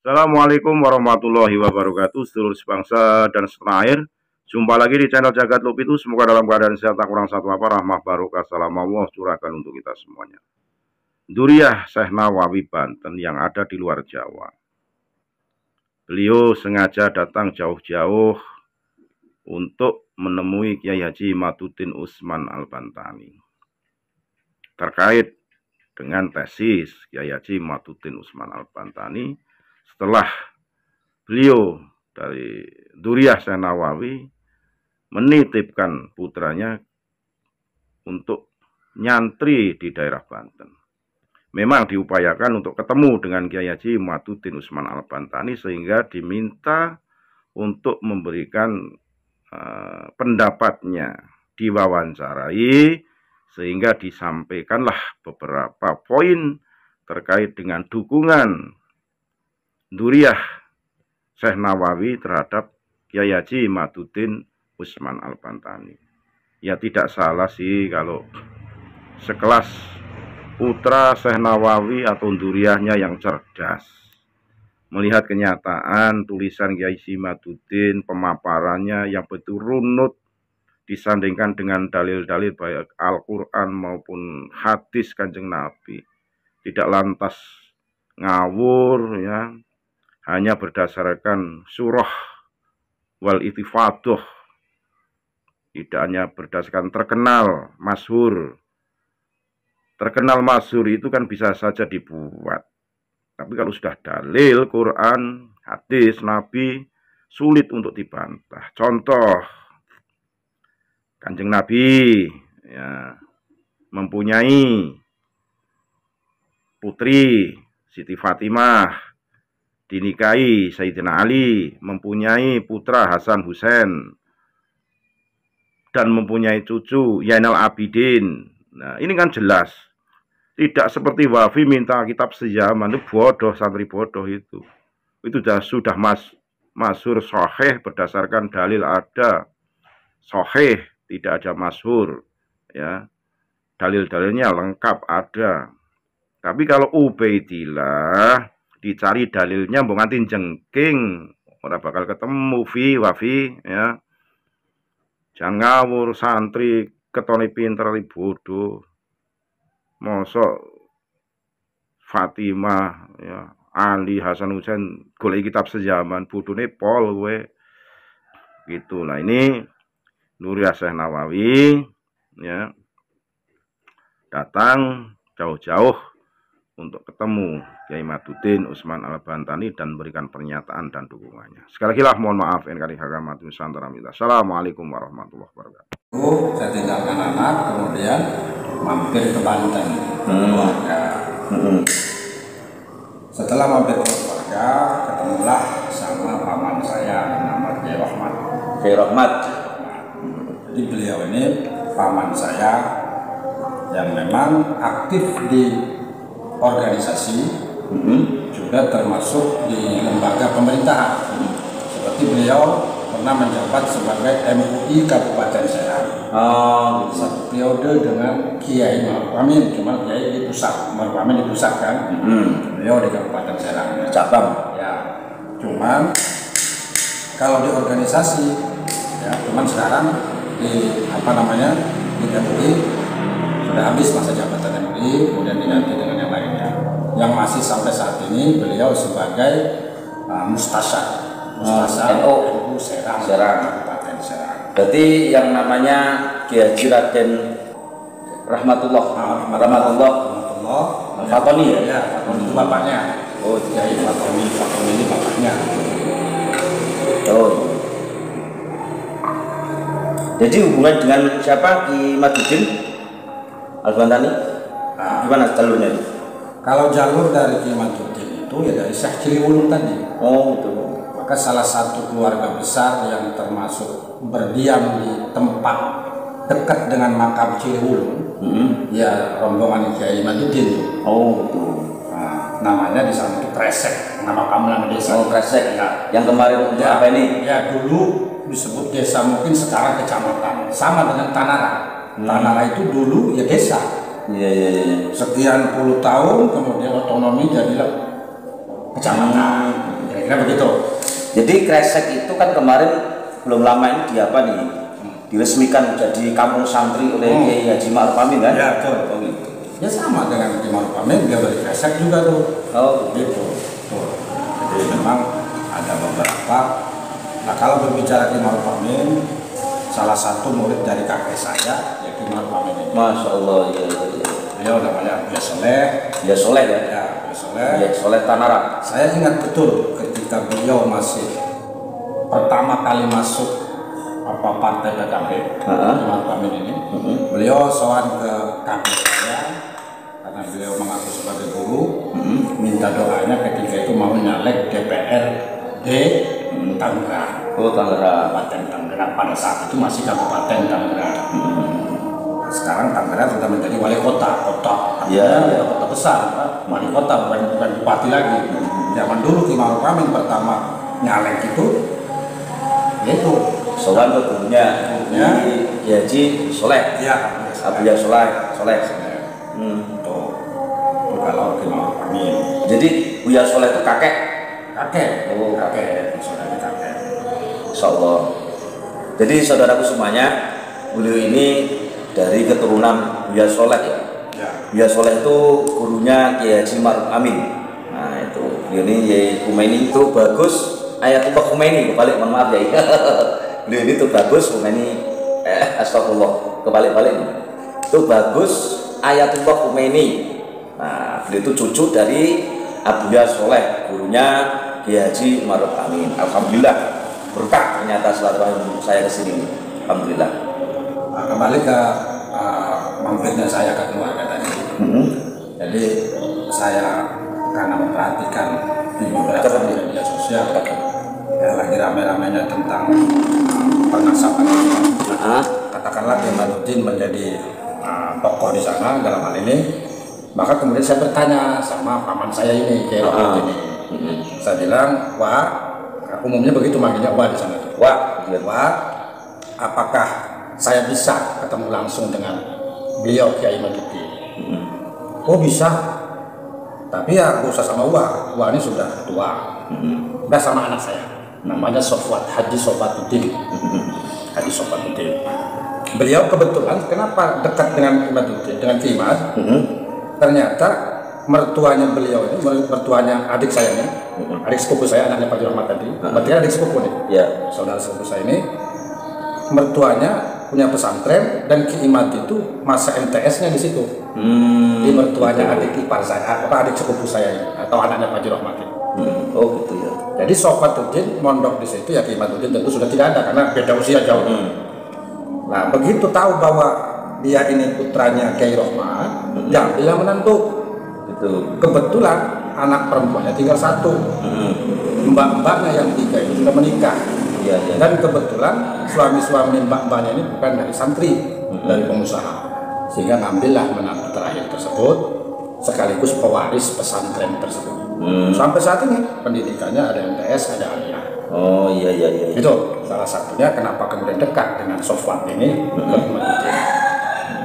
Assalamualaikum warahmatullahi wabarakatuh, seluruh sebangsa dan setanah air. Jumpa lagi di channel Jagat Lup itu. Semoga dalam keadaan sehat, tak kurang satu apa, rahmah barokah salam Allah curahkan untuk kita semuanya. Duriah Syekh Nawawi Banten yang ada di luar Jawa. Beliau sengaja datang jauh-jauh untuk menemui Kiai Haji Imaduddin Usman Al-Bantani terkait dengan tesis Kiai Haji Imaduddin Usman Al-Bantani setelah beliau dari Duriah Syekh Nawawi menitipkan putranya untuk nyantri di daerah Banten. Memang diupayakan untuk ketemu dengan Kiai Haji Imaduddin Usman Al-Bantani sehingga diminta untuk memberikan pendapatnya, diwawancarai sehingga disampaikanlah beberapa poin terkait dengan dukungan Duriah Syekh Nawawi terhadap Kiai Haji Imaduddin Usman Al-Bantani. Ya tidak salah sih kalau sekelas putra Syekh Nawawi atau Duriahnya yang cerdas melihat kenyataan tulisan Kiai Haji Imaduddin, pemaparannya yang betul runut disandingkan dengan dalil-dalil baik Al-Quran maupun hadis Kanjeng Nabi, tidak lantas ngawur ya, hanya berdasarkan surah wal itifaduh, tidak hanya berdasarkan terkenal masyhur. Terkenal masyhur itu kan bisa saja dibuat, tapi kalau sudah dalil Quran, hadis, Nabi, sulit untuk dibantah. Contoh, Kanjeng Nabi ya, mempunyai putri Siti Fatimah, dinikahi Sayyidina Ali, mempunyai putra Hasan Husain, dan mempunyai cucu Zainal Abidin. Nah, ini kan jelas. Tidak seperti Wafi minta kitab sejaman, itu bodoh, santri bodoh itu. Itu sudah masyhur sahih berdasarkan dalil ada. Sahih, tidak ada masyhur. Ya. Dalil-dalilnya lengkap ada. Tapi kalau Ubaidillah dicari dalilnya mbok nganti jengking, ora bakal ketemu wafi ya. Jangan ngawur, santri ketone pinter li bodoh. Mosok Fatimah ya, Ali, Hasan Husain golek kitab sejaman, bodone pol kowe. Gitu. Nah, ini Duriah Syekh Nawawi ya datang jauh-jauh untuk ketemu Kiai Imaduddin Usman Al-Bantani dan berikan pernyataan dan dukungannya. Sekali lagi mohon maaf NKRI Hakamat Nusantara. Assalamualaikum warahmatullahi wabarakatuh. Saya tinggalkan anak, kemudian mampir ke Banten keluarga. Setelah mampir ke keluarga, ketemulah sama paman saya nama Kiai Rahmat. Kiai Rahmat. Jadi beliau ini paman saya yang memang aktif di organisasi, juga termasuk di lembaga pemerintahan. Seperti beliau pernah menjabat sebagai MUI Kabupaten Serang. Satu periode dengan Kiai Ma'ruf Amin, cuma Kiai di pusat, Ma'ruf Amin di pusat kan. Beliau di Kabupaten Serang. Cabang. Ya, cuman kalau di organisasi, ya, cuman sekarang di di MUI sudah habis masa jabatan MUI, kemudian diganti dengan yang lainnya. Yang masih sampai saat ini beliau sebagai mustasyar NU Serang, Kabupaten Serang. Berarti yang namanya Kiai Haji Raden Rahmatullah Fatoni ya? Ya, Fatoni itu bapaknya. Oh, Kiai Fatoni ini bapaknya. Oh. Jadi hubungan dengan siapa Ki Imaduddin Al-Bantani? Gimana jalurnya? Kalau jalur dari Ki Imaduddin itu ya dari Syekh Ciliwulung tadi. Oh, betul. Maka salah satu keluarga besar yang termasuk berdiam di tempat dekat dengan makam Ciliwulung, ya rombongan Kiai Imaduddin. Oh, betul. Nah, namanya di sana itu Kresek, nama kamu desa. Oh, Kresek. Ya. Yang kemarin untuk Ya, apa ini? Ya, dulu disebut desa, mungkin sekarang kecamatan. Sama dengan Tanara. Tanara itu dulu ya desa. Iya. Sekian puluh tahun kemudian otonomi jadilah kecamatan. kira begitu. Jadi Kresek itu kan kemarin belum lama ini diresmikan jadi kampung santri oleh Kiai Haji Ma'ruf Amin kan? Ya, betul. Oh, gitu. Ya sama dengan Haji Ma'ruf Amin, dia dari Kresek juga tuh. Oh Gitu. Tuh. Jadi memang ada beberapa. Nah kalau berbicara Haji Ma'ruf Amin, salah satu murid dari kakek saya, ya Haji Ma'ruf Amin ini. Masya Allah, iya. Beliau namanya Buya Soleh. Ya Soleh ya? Ya, Buya Soleh. Ya Soleh Tanara. Saya ingat betul ketika beliau masih pertama kali masuk partai PKB, Ma'ruf Amin ini, beliau sowan ke kakek saya karena beliau mengaku sebagai guru, minta doanya ketika itu mau nyalek DPRD Tangerang. Oh Tangerang. Kabupaten Tangerang pada saat itu masih Kabupaten Tangerang. Sekarang Tangerang sudah menjadi wali kota, kota besar, wali kota bukan bupati lagi. Zaman dulu Ki Ma'ruf Amin pertama nyalek itu Sowan ke gurunya Kiai Haji Soleh. Ya, Abuya Soleh. Tuh kalau Ki Ma'ruf Amin. Jadi Buya Soleh itu kakek. Oh, kakek. Saudara kakek. Insya Allah. Jadi saudaraku semuanya, beliau ini dari keturunan Buya Soleh ya. Ya. Buya Soleh itu gurunya Kiai Haji Ma'ruf Amin. Nah itu beliau ini Yai Khomeini itu bagus. Ayatullah Khomeini kebalik, mohon maaf ya. Beliau ini tuh bagus Khomeini. Astagfirullah kebalik-balik. Itu bagus Ayatullah Khomeini. Nah beliau itu cucu dari Abuya Soleh, gurunya Kiai Haji Ma'ruf Amin. Alhamdulillah berkah ternyata silaturahim saya kesini. Alhamdulillah. Nah, kembali ke mampirnya saya ke keluarga tadi. Jadi saya karena memperhatikan di beberapa media sosial ya lagi rame-ramenya tentang pengasapan. Katakanlah Imaduddin menjadi tokoh di sana dalam hal ini. Maka kemudian saya bertanya sama paman saya ini, Kiai Rohmat ini. Saya bilang, Wah, umumnya begitu manggilnya Wah di sana. Wah, apakah saya bisa ketemu langsung dengan beliau Kiai Imaduddin? Oh bisa, tapi ya gak usah sama Wah ini sudah tua. Udah sama anak saya, namanya Haji Sofwatuddin. Haji Sofwatuddin. Beliau kebetulan kenapa dekat dengan Imaduddin, dengan Ki Imad? Ternyata mertuanya beliau ini, mertuanya adik saya ini, adik sepupu saya, anaknya Pak Rahmat tadi, berarti adik sepupu nih, saudara sepupu saya ini, mertuanya punya pesantren dan Ki Imad itu masa MTS-nya di situ. Di mertuanya adik ipar saya, atau adik sepupu saya ini, atau anaknya Pak Rahmat ini. Oh gitu ya. Jadi Sofwatuddin mondok di situ ya, Ki Imaduddin tentu sudah tidak ada karena beda usia jauh. Nah begitu tahu bahwa dia ini putranya Kiai Rohmat, ya dia menantu. Itu kebetulan anak perempuannya tinggal satu, mbak-mbaknya yang tiga itu sudah menikah. Dan kebetulan suami-suami mbak-mbaknya ini bukan dari santri, dari pengusaha, sehingga ngambillah menantu terakhir tersebut sekaligus pewaris pesantren tersebut. Sampai saat ini pendidikannya ada MTS, ada aliyah. Oh iya. Itu salah satunya kenapa kemudian dekat dengan Sofwat ini.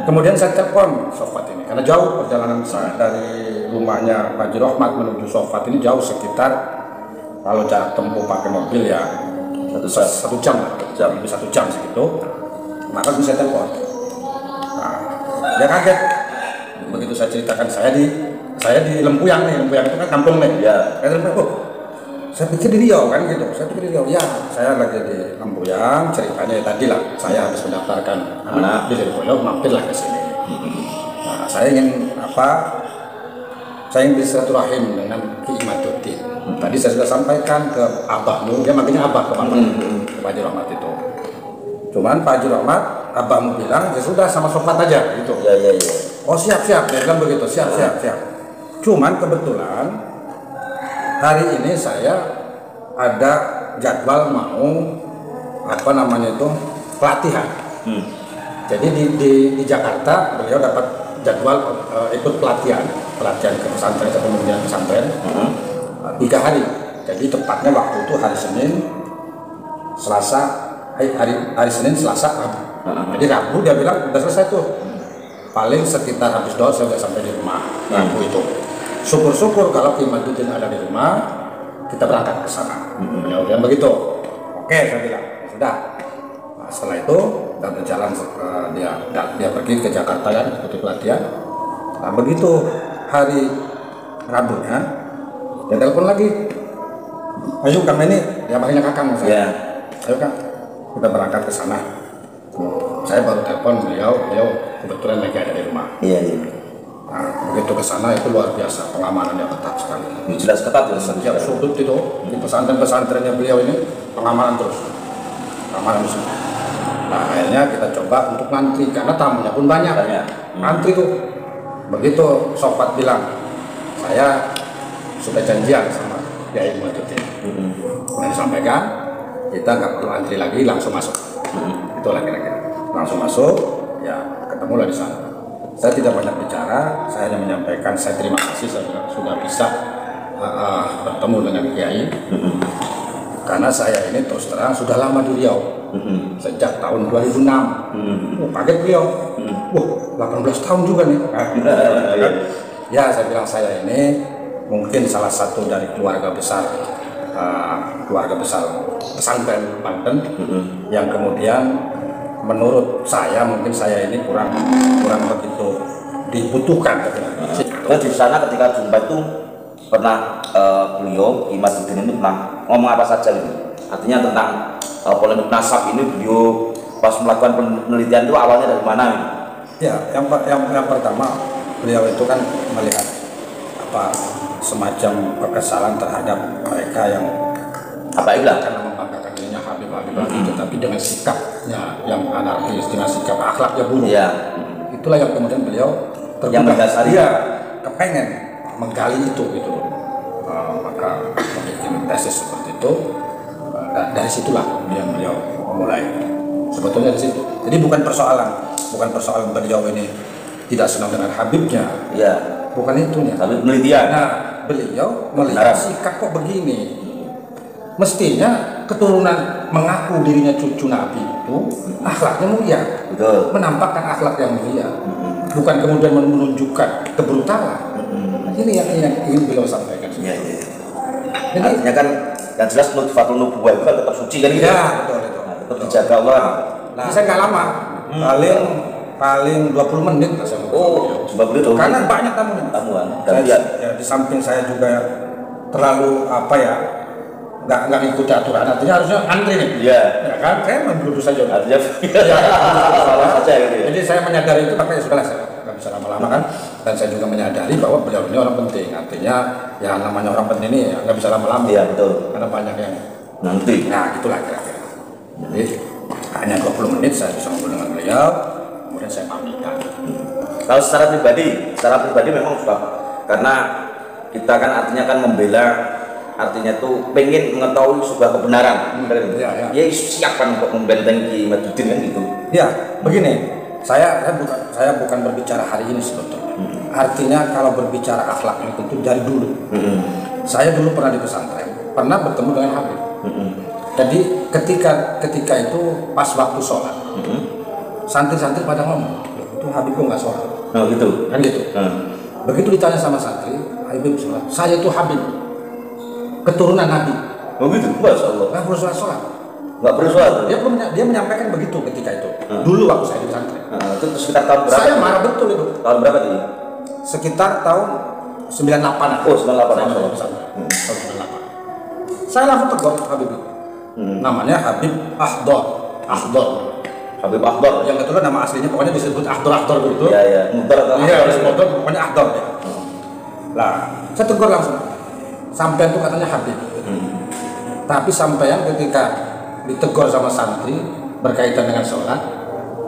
Kemudian saya telepon Sofwat ini karena jauh perjalanan saya dari rumahnya Pak Haji Rohmat menuju Sofwat ini jauh, sekitar kalau jarak tempuh pakai mobil ya satu jam segitu. Maka bisa telepon. Nah, dia kaget begitu saya ceritakan saya di Lempuyang nih. Lempuyang itu kan kampung nih. Saya pikir di Riau kan gitu. Ya, saya lagi di Lempuyang, ceritanya tadi lah. Saya habis mendaftarkan anak di Lempuyang, mampirlah ke sini. Nah, saya ingin bersilaturahim dengan Ki Imaduddin. Tadi saya sudah sampaikan ke Abahmu, dia manggilnya Abah ke Pak Haji Rohmat itu. Cuman Pak Haji Rohmat, Abahmu bilang ya sudah sama Sofwat aja gitu. Iya. Oh siap, dia bilang begitu, siap. Cuman kebetulan hari ini saya ada jadwal mau pelatihan. Jadi di Jakarta beliau dapat jadwal ikut pelatihan ke pesantren, ke pembinaan pesantren 3 hari. Jadi tepatnya waktu itu hari Senin, Selasa, Rabu. Jadi Rabu dia bilang udah selesai tuh. Paling sekitar habis doa saya udah sampai di rumah Rabu itu. Syukur-syukur kalau Ki Imaduddin ada di rumah, kita berangkat ke sana. Beliau bilang begitu. Oke, saya bilang sudah. Nah, setelah itu kita berjalan, dia pergi ke Jakarta kan, ikuti pelatihan. Nah, begitu hari Rabunya, dia telepon lagi. Ayo kami ini, ya makanya kakak mas. Iya. Ayo kak, kita berangkat ke sana. Saya baru telepon beliau kebetulan lagi ada di rumah. Iya, iya. Nah, begitu ke sana itu luar biasa, pengamanannya ketat sekali. Jelas ketat ya. Setiap sudut itu di pesantren-pesantrennya beliau ini pengamanan terus, pengamanan terus. Nah, akhirnya kita coba untuk ngantri karena tamunya pun banyak. Ngantri tuh. Begitu Sofat bilang, saya sudah janjian sama Kiai Muhajiddin. Nah, disampaikan, kita nggak perlu antri lagi, langsung masuk. Itulah kira-kira. Langsung masuk, ya ketemulah di sana. Saya tidak banyak bicara, saya hanya menyampaikan saya terima kasih saya sudah bisa bertemu dengan Kiai. Karena saya ini terus terang sudah lama di Riau, sejak tahun 2006. Kaget beliau, wah 18 tahun juga nih. Ya saya bilang saya ini mungkin salah satu dari keluarga besar pesantren Banten yang kemudian menurut saya mungkin saya ini kurang begitu dibutuhkan. Nah, di sana ketika jumpa itu pernah beliau Imaduddin itu pernah ngomong apa saja gitu. Artinya tentang polemik nasab ini beliau pas melakukan penelitian itu awalnya dari mana gitu? Ya, yang pertama beliau itu kan melihat semacam kekesalan terhadap mereka yang karena membanggakan dirinya Habib itu, tapi dengan sikapnya yang anarkis, dengan sikap akhlaknya buruk. Itulah yang kemudian beliau yang mendasari kepengen menggali itu gitu. Maka membuat tesis seperti itu. Dari situlah beliau memulai. Sebetulnya di situ. Jadi bukan persoalan beliau ini tidak senang dengan Habibnya. Bukan itunya. Tapi penelitian. Nah, beliau melihat sikap kok begini. Mestinya keturunan mengaku dirinya cucu Nabi itu akhlaknya mulia. Betul. Menampakkan akhlak yang mulia. Bukan kemudian menunjukkan kebrutalan. Ini yang ingin beliau sampaikan. Jadi artinya kan yang jelas nutfatul nubuwah itu kan tetap suci kan gitu. Ya, betul. Tetap dijaga Allah. Nah, saya nggak lama. Paling 20 menit lah saya. Karena banyak tamuan. Di samping saya juga terlalu nggak ngikuti aturan, artinya harusnya antri nih. Ya kan, saya menduduk saja. Artinya salah saja gitu ya. Jadi saya menyadari itu, makanya sudah saya nggak bisa lama-lama kan. Dan saya juga menyadari bahwa beliau ini orang penting. Artinya ya namanya orang penting ini nggak bisa lama-lama. Iya betul. Karena banyak yang nanti. Nah gitulah kira-kira. Jadi hanya 20 menit saya bisa ngobrol dengan beliau, kemudian saya pamitan. Kalau secara pribadi memang suka, karena kita kan artinya kan membela, artinya tuh pengen mengetahui sebuah kebenaran. Ya siap kan untuk membentengi Imaduddin kan gitu. Ya begini, saya bukan berbicara hari ini sebetulnya. Artinya kalau berbicara akhlak itu tentu dari dulu. Saya dulu pernah di pesantren, pernah bertemu dengan Habib. Jadi ketika itu pas waktu sholat, santri-santri pada ngomong, itu Habib kok nggak sholat? Oh gitu, kan gitu. Begitu ditanya sama santri, Habib sholat. Saya itu Habib, keturunan Nabi. Oh gitu, masya Allah. Nggak perlu sholat. Nggak perlu sholat. Dia menyampaikan begitu ketika itu. Dulu waktu saya di pesantren. Itu sekitar tahun berapa? Saya marah betul itu. Tahun berapa itu? Sekitar tahun 98. Oh 98. Tahun 98. Saya langsung tegur Habib. Namanya Habib Akhdar. Habib Akhdar. Yang kebetulan nama aslinya pokoknya disebut Akhdar begitu. Iya. Mudar pokoknya Akhdar ya. Lah, saya tegur langsung. Sampean itu katanya Habib. Tapi sampean ketika ditegur sama santri berkaitan dengan sholat,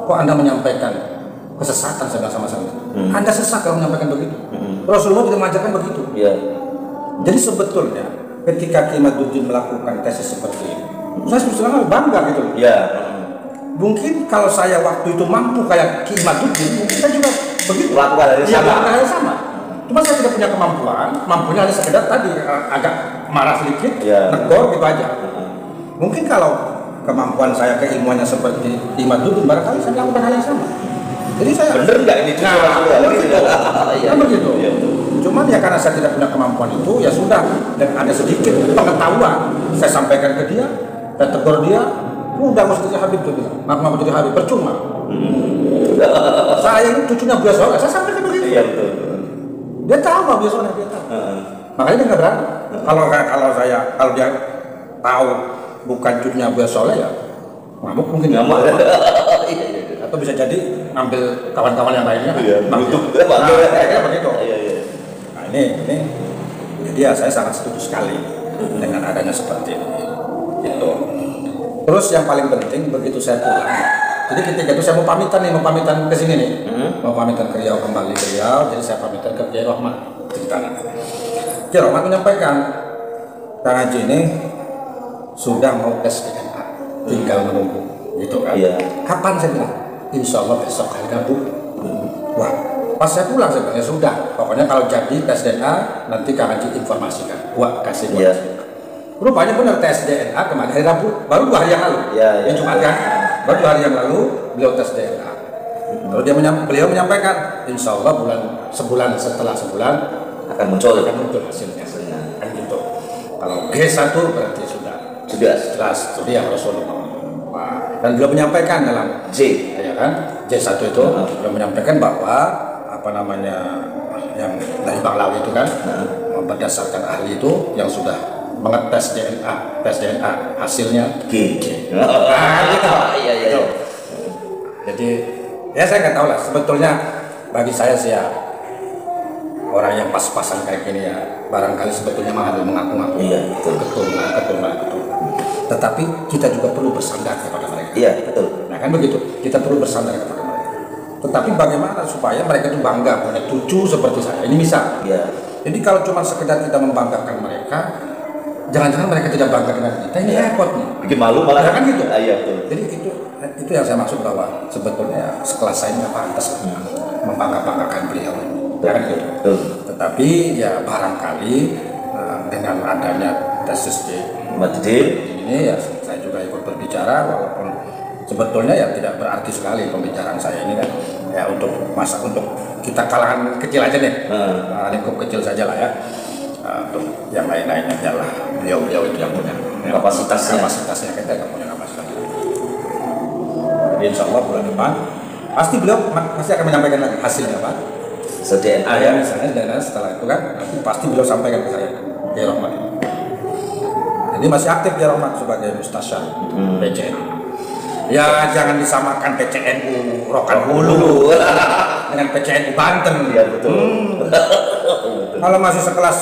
kok Anda menyampaikan kesesatan sama santri? Anda sesat kalau menyampaikan begitu. Rasulullah tidak mengajarkan begitu. Jadi sebetulnya ketika Imaduddin melakukan tesis seperti ini, saya sebetulnya bangga gitu. Mungkin kalau saya waktu itu mampu kayak Imaduddin, mungkin saya juga begitu. Melakukan hal yang sama. Cuma saya tidak punya kemampuan, mampunya hanya sekedar tadi agak marah sedikit, negor gitu aja. Mungkin kalau kemampuan saya, keilmuannya seperti Imaduddin, barangkali saya melakukan hal yang sama. Jadi saya bener nggak ini? begitu. Cuman ya karena saya tidak punya kemampuan itu, ya sudah. Dan ada sedikit pengetahuan, saya sampaikan ke dia, dan tegur dia, udah mesti jadi Habib tuh bilang, mau jadi Habib percuma. Saya ini cucunya Buya Soleh, saya sampaikan begitu. Iya betul. Dia tahu mau Buya Soleh, dia tahu. Makanya dia nggak berani. Kalau dia tahu bukan cucunya Buya Soleh ya, ngamuk mungkin ngamuk. Atau bisa jadi ngambil kawan-kawan yang lainnya. Iya. Begitu. Nah ini jadi ya saya sangat setuju sekali dengan adanya seperti ini. Gitu. Terus yang paling penting begitu saya pulang. Jadi ketika itu saya mau pamitan ke sini nih. Mau pamitan ke Riau, kembali ke Riau. Jadi saya pamitan ke Kiai Rohmat. Kiai Rohmat menyampaikan, Kang Haji ini sudah mau tes DNA, tinggal menunggu, gitu kan? Iya. Kapan saya bilang? Insya Allah besok hari Rabu. Wah, pas saya pulang saya bilang, ya sudah. Pokoknya kalau jadi tes DNA nanti Kang Haji informasikan. Wah, kasih informasi. Iya. Rupanya benar tes DNA kemarin hari Rabu, baru 2 hari yang lalu. Iya. Yang Jumat kan? Baru 2 hari yang lalu beliau tes DNA. Lalu beliau menyampaikan, Insya Allah sebulan setelah sebulan Akan muncul hasilnya. Kan gitu. Kalau G1 berarti sudah jelas jadi yang Rasulullah. Dan beliau menyampaikan dalam J, ya kan, J1 itu beliau menyampaikan bahwa yang dari Bang Lawi itu kan, berdasarkan ahli itu yang sudah mengetes tes DNA hasilnya G. Gitu. Iya. Jadi ya saya nggak tahu lah, sebetulnya bagi saya sih ya orang yang pas-pasan kayak gini ya barangkali sebetulnya mah mengaku-ngaku. Iya, betul. Ketul. Tetapi kita juga perlu bersandar kepada mereka. Iya, betul. Nah kan begitu, kita perlu bersandar kepada mereka. Tetapi bagaimana supaya mereka itu bangga punya cucu seperti saya? Ini misal. Iya. Jadi kalau cuma sekedar kita membanggakan mereka, jangan-jangan mereka tidak bangga dengan kita, ini repot nih. Bikin malu malah. Ya kan gitu. Iya, betul. Jadi itu yang saya maksud bahwa sebetulnya sekelas saya nggak pantas membanggakan beliau. Ya kan gitu. Betul. Tetapi ya barangkali dengan adanya tesis di ini ya saya juga ikut berbicara, walaupun sebetulnya ya tidak berarti sekali pembicaraan saya ini kan ya untuk kita kalangan kecil aja nih, lingkup kecil saja lah ya. Untuk yang lain-lainnya adalah beliau itu yang punya kapasitasnya kita yang punya kapasitas. Insya Allah bulan depan pasti beliau masih akan menyampaikan lagi hasilnya Pak. DNA ya. Misalnya DNA setelah itu kan nanti pasti beliau sampaikan ke saya, Kiai Rohmat. Ini masih aktif Kiai Rohmat sebagai Mustasyar PCN. Ya jangan disamakan PCNU Rokan Hulu dengan PCNU Banten. Iya betul. Kalau masih sekelas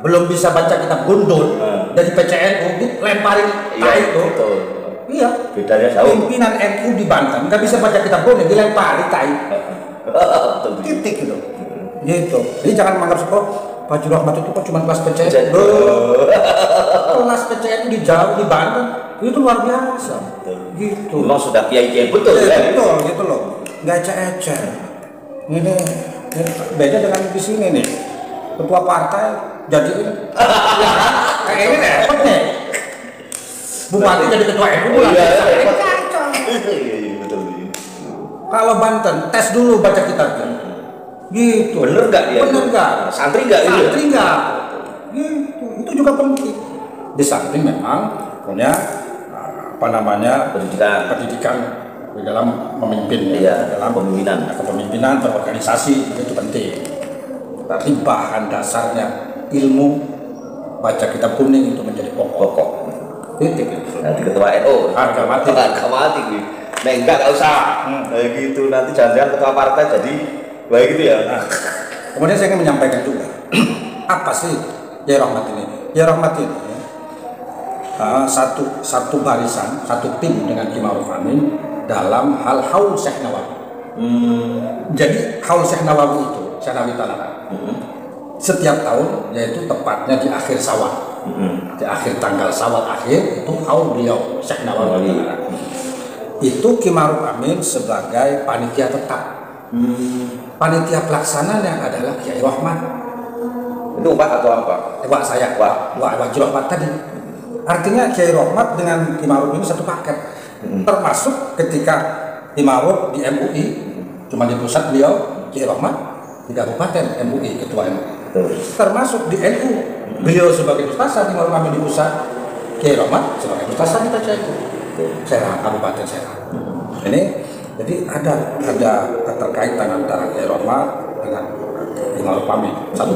belum bisa baca kitab gundul dari PCNU dilemparin tai itu. Iya. Bedanya jauh. Pimpinan NU di Banten nggak bisa baca kitab gundul dilempari tai. Titik gitu. Gitu. Jadi jangan menganggap Pak Haji Rohmat itu kok cuma kelas PCN. Kelas PCN di Jawa, di Banten itu luar biasa. Gitu. Memang sudah kiai-kiai betul kan? Betul gitu loh. Nggak ecek-ecek. Ini beda dengan di sini nih. Ketua partai jadi ya kan? Kayak ini repot nih. Bupati jadi ketua RU. Iya. Betul. Kalau Banten tes dulu baca kitabnya. Gitu. Bener nggak dia? Bener nggak? Santri nggak? Santri nggak? Gitu. Itu juga penting. Di samping memang punya pendidikan di dalam memimpin, dalam kepemimpinan berorganisasi itu penting. Tapi bahan dasarnya ilmu baca kitab kuning itu menjadi pokok. Titik. Nanti ketua NU harga mati. Nah enggak usah. Gitu nanti jangan-jangan ketua partai jadi baik gitu ya. Nah, kemudian saya ingin menyampaikan juga apa sih Kiai Rohmat ini? Kiai Rohmat ini satu barisan, satu tim dengan Ki Ma'ruf Amin dalam hal haul Syekh Nawawi. Jadi haul Syekh Nawawi itu, Syekh Nawawi Tanah, setiap tahun yaitu tepatnya di akhir Syawal, di akhir tanggal Syawal akhir itu haul beliau Syekh Nawawi. Itu Ki Ma'ruf Amin sebagai panitia tetap. Panitia pelaksananya adalah Kiai Rohmat. Itu Pak atau apa? Wak saya, Wak Haji Rohmat tadi. Artinya Kiai Rohmat dengan Ki Ma'ruf ini satu paket. Termasuk ketika Ki Ma'ruf di MUI, cuma di pusat beliau Kiai Rohmat di kabupaten MUI, ketua MUI. termasuk di NU. Beliau sebagai Ustaz Haji Ma'ruf Amin di pusat, Kiai Rahmat sebagai Ustaz di Tajaku, Serang, Kabupaten Serang. Ini jadi ada keterkaitan antara Kiai Rahmat dengan Haji Ma'ruf Amin. Satu